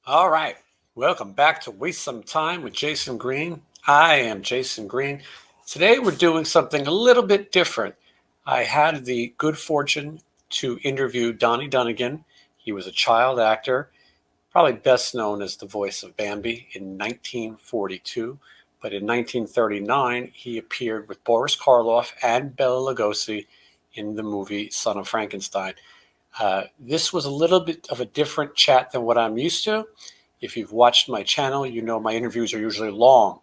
All right. Welcome back to Waste Some Time with Jason Green. I am Jason Green. Today we're doing something a little bit different. I had the good fortune to interview Donnie Dunnagan. He was a child actor, probably best known as the voice of Bambi in 1942. But in 1939, he appeared with Boris Karloff and Bela Lugosi in the movie Son of Frankenstein. This was a little bit of a different chat than what I'm used to. If you've watched my channel, you know my interviews are usually long.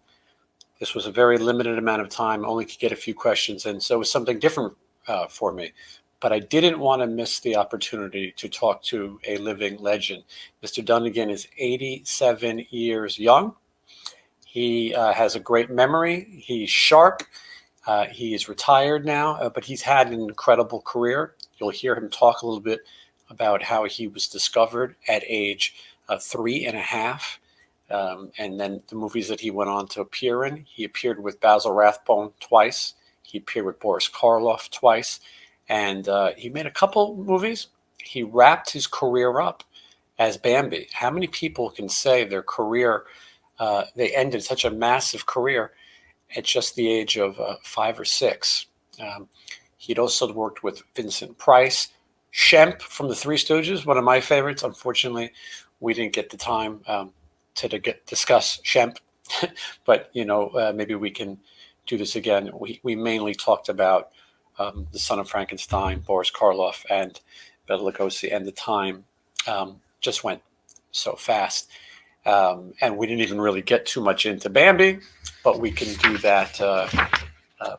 This was a very limited amount of time, only to get a few questions, and so it was something different for me. But I didn't want to miss the opportunity to talk to a living legend. Mr. Dunnigan is 87 years young. He has a great memory. He's sharp. He is retired now, but he's had an incredible career. You'll hear him talk a little bit about how he was discovered at age 3.5. And then the movies that he went on to appear in. He appeared with Basil Rathbone twice. He appeared with Boris Karloff twice. And he made a couple movies. He wrapped his career up as Bambi. How many people can say their career, they ended such a massive career at just the age of 5 or 6? He'd also worked with Vincent Price. Shemp from the Three Stooges, one of my favorites. Unfortunately, we didn't get the time to discuss Shemp, but maybe we can do this again. We mainly talked about the Son of Frankenstein, Boris Karloff, and Bela Lugosi, and the time just went so fast. And we didn't even really get too much into Bambi, but we can do that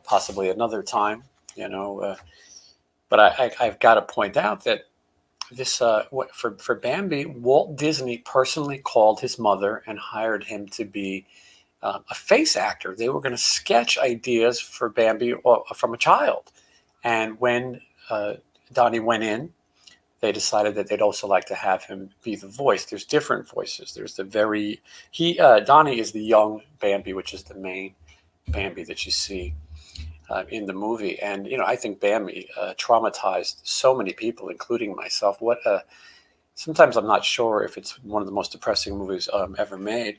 possibly another time, But I've got to point out that this for Bambi, Walt Disney personally called his mother and hired him to be a face actor. They were going to sketch ideas for Bambi from a child. And when Donnie went in, they decided that they'd also like to have him be the voice. There's different voices. There's Donnie is the young Bambi, which is the main Bambi that you see in the movie. And, I think Bambi traumatized so many people, including myself. Sometimes I'm not sure if it's one of the most depressing movies ever made.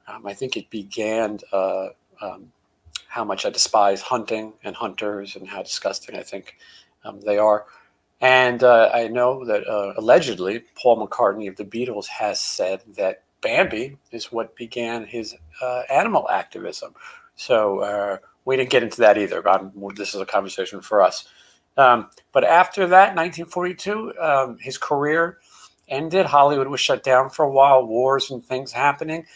I think it began how much I despise hunting and hunters and how disgusting I think they are. And I know that allegedly Paul McCartney of the Beatles has said that Bambi is what began his animal activism. So we didn't get into that either. This is a conversation for us. But after that, 1942, his career ended. Hollywood was shut down for a while, wars and things happening.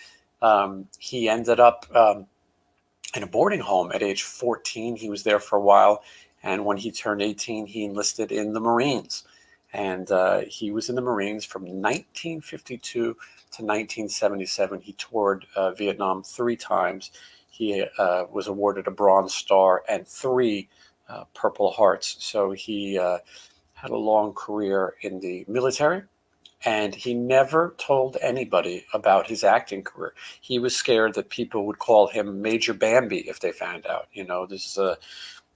He ended up in a boarding home at age 14. He was there for a while. And when he turned 18, he enlisted in the Marines. And he was in the Marines from 1952 to 1977. He toured Vietnam 3 times. He was awarded a Bronze Star and 3 Purple Hearts. So he had a long career in the military. And he never told anybody about his acting career. He was scared that people would call him Major Bambi if they found out. This is a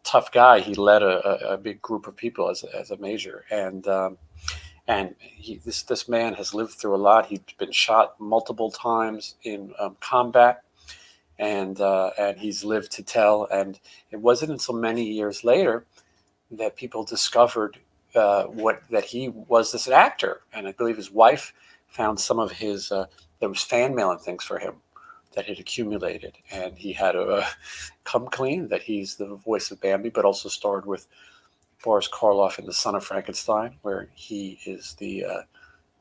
tough guy. He led a big group of people as a major, and this man has lived through a lot. He's been shot multiple times in combat, and he's lived to tell. And it wasn't until many years later that people discovered that he was this actor. And I believe his wife found some of his there was fan mail and things for him that had accumulated, and he had to come clean that he's the voice of Bambi, but also starred with Boris Karloff in The Son of Frankenstein, where he is the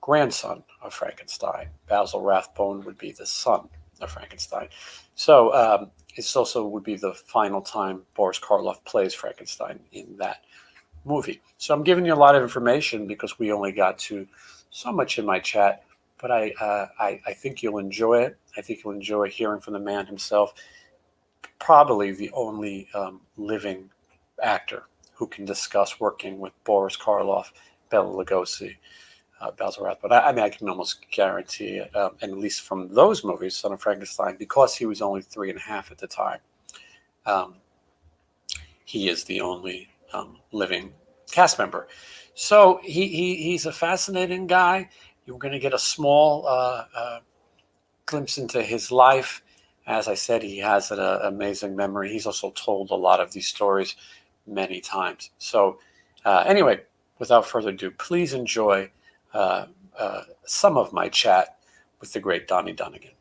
grandson of Frankenstein. Basil Rathbone would be the son of Frankenstein. So this also would be the final time Boris Karloff plays Frankenstein in that movie. So I'm giving you a lot of information because we only got to so much in my chat, but I think you'll enjoy it. I think you'll enjoy hearing from the man himself, probably the only living actor who can discuss working with Boris Karloff, Bela Lugosi, Basil Rathbone. I can almost guarantee it, and at least from those movies, Son of Frankenstein, because he was only 3.5 at the time, he is the only living cast member. So he's a fascinating guy, you're going to get a small glimpse into his life. As I said, he has an amazing memory. He's also told a lot of these stories many times. So anyway, without further ado, please enjoy some of my chat with the great Donnie Dunnagan.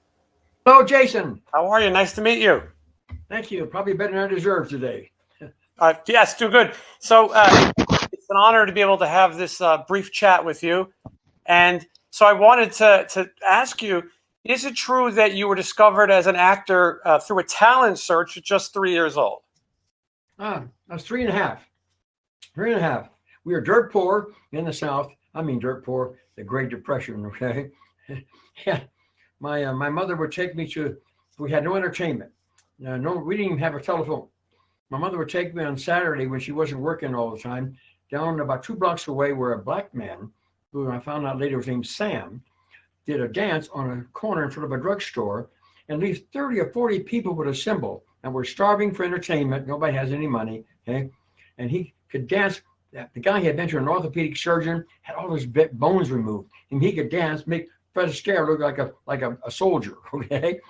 Hello, Jason. How are you? Nice to meet you. Thank you. Probably better than I deserve today. Yes, too good. So it's an honor to be able to have this brief chat with you. And so I wanted to ask you, is it true that you were discovered as an actor through a talent search at just 3 years old? I was 3.5. 3.5. We were dirt poor in the South. I mean, dirt poor, the Great Depression, okay? Yeah. My mother would take me to, we had no entertainment. No, we didn't even have a telephone. My mother would take me on Saturday when she wasn't working all the time, down about 2 blocks away where a black man, who I found out later was named Sam, did a dance on a corner in front of a drugstore, and at least 30 or 40 people would assemble, and we're starving for entertainment. Nobody has any money, okay? And he could dance. The guy had been to an orthopedic surgeon, had all his bones removed, and he could dance, make Fred Astaire look like a soldier, okay?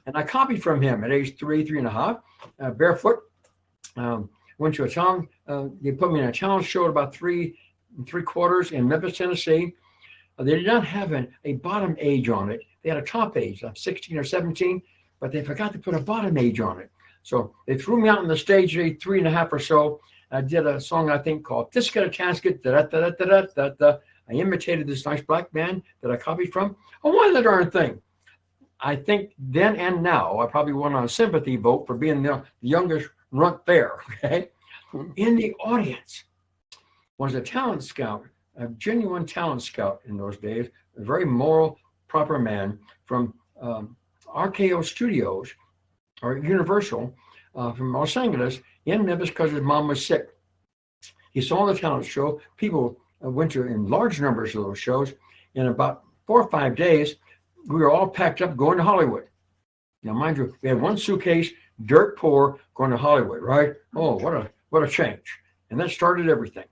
And I copied from him at age 3.5, barefoot. Went to a town. They put me in a talent show at about 3 3/4 in Memphis, Tennessee. They did not have a bottom age on it. They had a top age, like 16 or 17, but they forgot to put a bottom age on it. So they threw me out on the stage at age 3.5 or so. I did a song, I think, called Tisket a Casket. Da-da-da-da-da-da-da. I imitated this nice black man that I copied from. I wanted the darn thing. I think then and now, I probably won on a sympathy vote for being the youngest runt there, okay? In the audience was a talent scout, a genuine talent scout in those days, a very moral, proper man from RKO Studios, or Universal, from Los Angeles, in Memphis because his mom was sick. He saw the talent show. People went to in large numbers of those shows. In about 4 or 5 days, we were all packed up going to Hollywood. Now, mind you, we had one suitcase, dirt poor, going to Hollywood, right? Oh, what a change. And that started everything.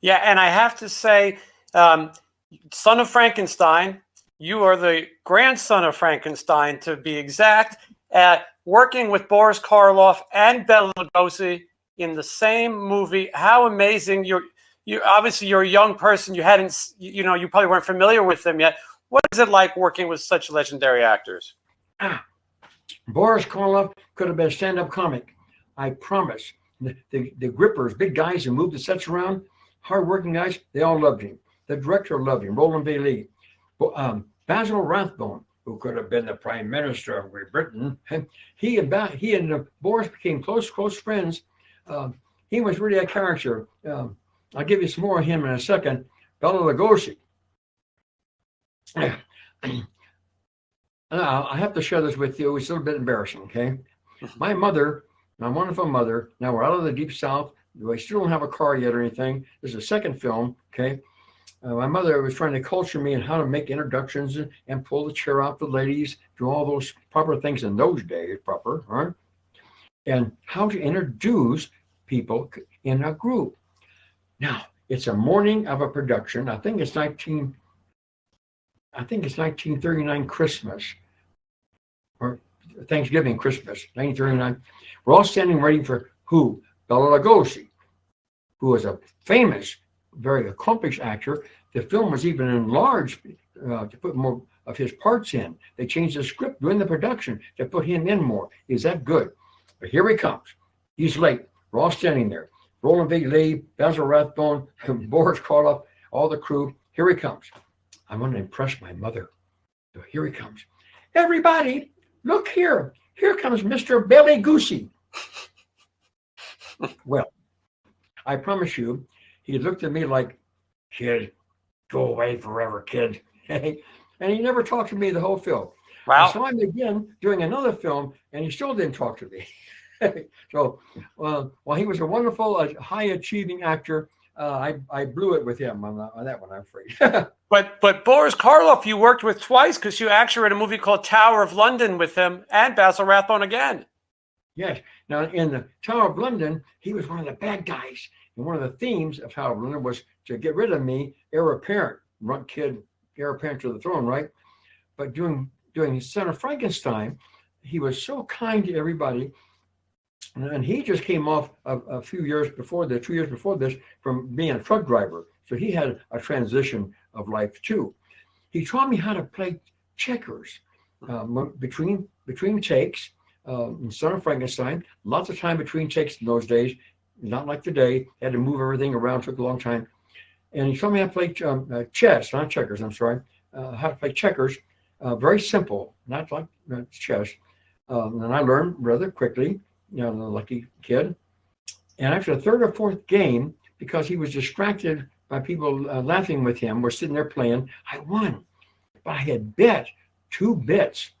Yeah, and I have to say, Son of Frankenstein, you are the grandson of Frankenstein, to be exact, at working with Boris Karloff and Bela Lugosi in the same movie. How amazing. You obviously you're a young person. You hadn't, you probably weren't familiar with them yet. What is it like working with such legendary actors? Boris Karloff could have been a stand-up comic. I promise. The grippers, big guys who moved the sets around, hard-working guys, they all loved him. The director loved him, Roland Bailey. Basil Rathbone, who could have been the Prime Minister of Great Britain, he and Boris became close friends. He was really a character. I'll give you some more of him in a second. Bela Lugosi. I have to share this with you. It's a little bit embarrassing, okay? My mother, my wonderful mother, now we're out of the deep South. We still don't have a car yet or anything. This is a second film, okay? My mother was trying to culture me in how to make introductions and pull the chair out for ladies, do all those proper things in those days, proper, right? And how to introduce people in a group. Now, it's a morning of a production. I think it's 1939 Christmas, or Thanksgiving, Christmas, 1939. We're all standing waiting for who? Bela Lugosi, who was a famous, very accomplished actor. The film was even enlarged to put more of his parts in. They changed the script during the production to put him in more. He's that good. But here he comes. He's late. We're all standing there. Roland Bailey, Basil Rathbone, Boris Karloff, all the crew. Here he comes. I want to impress my mother. So here he comes. Everybody, look here. Here comes Mr. Bela Lugosi. Well, I promise you, he looked at me like, kid, go away forever, kid. And he never talked to me the whole film. Wow. I saw him again doing another film, and he still didn't talk to me. So while he was a wonderful, high-achieving actor, I blew it with him on that one, I'm afraid. But Boris Karloff, you worked with twice because you actually were in a movie called Tower of London with him and Basil Rathbone again. Yes. Now, in the Tower of London, he was one of the bad guys. And one of the themes of Tower of London was to get rid of me, heir apparent, runt kid, heir apparent to the throne, right? But doing Son of Frankenstein, he was so kind to everybody. And he just came off a few years before this, 2 years before this, from being a truck driver. So he had a transition of life too. He taught me how to play checkers between takes. In Son of Frankenstein, lots of time between takes in those days, not like today. Had to move everything around, took a long time. And he taught me how to play chess, not checkers, I'm sorry. How to play checkers, very simple, not like chess. And I learned rather quickly. You know, the lucky kid. And after the third or fourth game, because he was distracted by people laughing with him, we're sitting there playing, I won. But I had bet 2 bits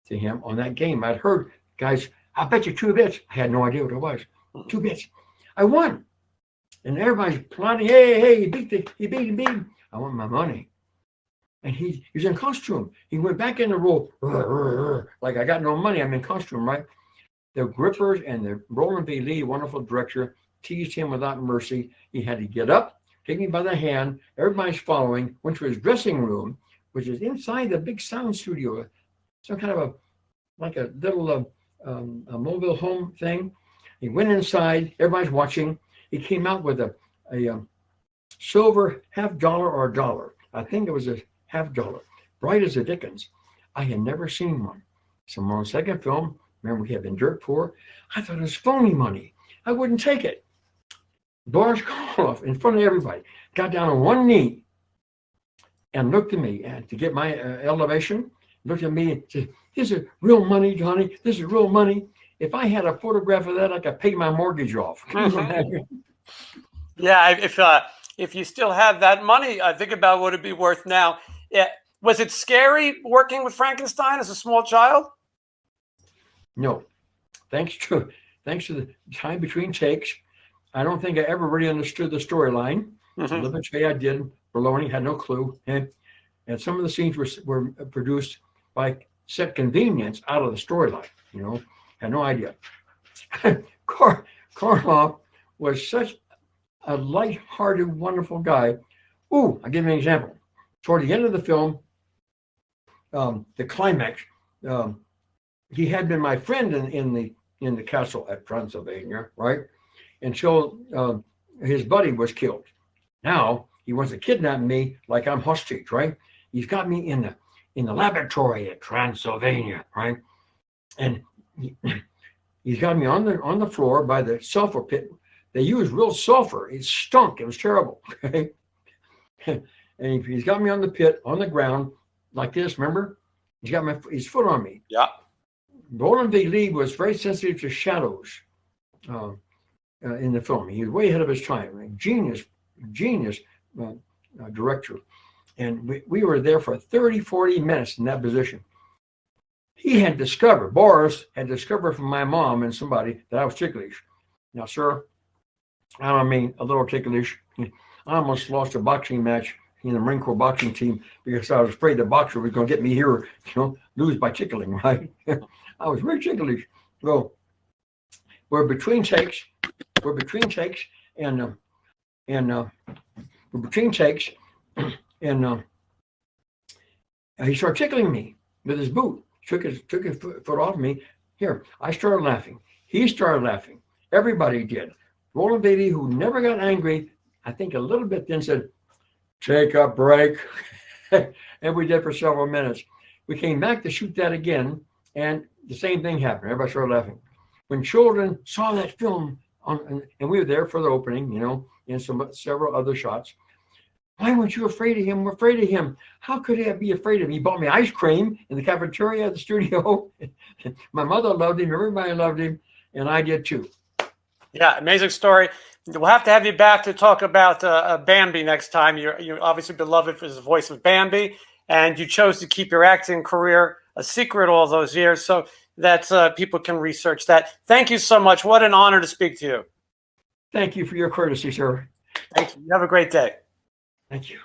to him on that game. I'd heard, guys, I'll bet you 2 bits. I had no idea what it was. 2 bits. I won. And everybody's plotting, hey, he beat him. I want my money. And he was in costume. He went back in the role, like I got no money, I'm in costume, right? The grippers and the Roland B. Lee, wonderful director, teased him without mercy. He had to get up, take me by the hand. Everybody's following, went to his dressing room, which is inside the big sound studio, some kind of like a little a mobile home thing. He went inside, everybody's watching. He came out with a silver $50 or $1. I think it was a $50, bright as the Dickens. I had never seen one. So on the second film, remember, we had been dirt poor. I thought it was phony money. I wouldn't take it. Boris Karloff, in front of everybody, got down on one knee and looked at me and to get my elevation, looked at me and said, this is real money, Johnny. This is real money. If I had a photograph of that, I could pay my mortgage off. Yeah, if you still have that money, think about what it'd be worth now. Yeah. Was it scary working with Frankenstein as a small child? No, thanks to the time between takes, I don't think I ever really understood the storyline. Let say I did. Baloney had no clue, and some of the scenes were produced by set convenience out of the storyline. You know, had no idea. Karloff was such a light-hearted, wonderful guy. Ooh, I'll give you an example. Toward the end of the film, the climax. He had been my friend in the castle at Transylvania, right? Until his buddy was killed. Now he wants to kidnap me like I'm hostage, right? He's got me in the laboratory at Transylvania, right? And he's got me on the floor by the sulfur pit. They used real sulfur. It stunk. It was terrible. Okay? And he's got me on the pit, on the ground, like this. Remember? He's got his foot on me. Yeah. Roland B. Lee was very sensitive to shadows in the film. He was way ahead of his time. Genius director. And we were there for 30, 40 minutes in that position. Boris had discovered from my mom and somebody that I was ticklish. Now, sir, I don't mean a little ticklish. I almost lost a boxing match in the Marine Corps boxing team because I was afraid the boxer was going to get me here, lose by tickling, right? I was very ticklish. Well, we're between takes, and we're between takes, and he started tickling me with his boot. Took his foot off me. Here, I started laughing. He started laughing. Everybody did. Roland Beatty, who never got angry, I think a little bit, then said, "Take a break." And we did for several minutes. We came back to shoot that again, and the same thing happened. Everybody started laughing. When children saw that film, and we were there for the opening, and several other shots. Why weren't you afraid of him? We're afraid of him. How could I be afraid of him? He bought me ice cream in the cafeteria of the studio. My mother loved him. Everybody loved him. And I did too. Yeah, amazing story. We'll have to have you back to talk about Bambi next time. You're obviously beloved for the voice of Bambi, and you chose to keep your acting career a secret all those years so that people can research that. Thank you so much. What an honor to speak to you. Thank you for your courtesy, sir. Thank you. You have a great day. Thank you.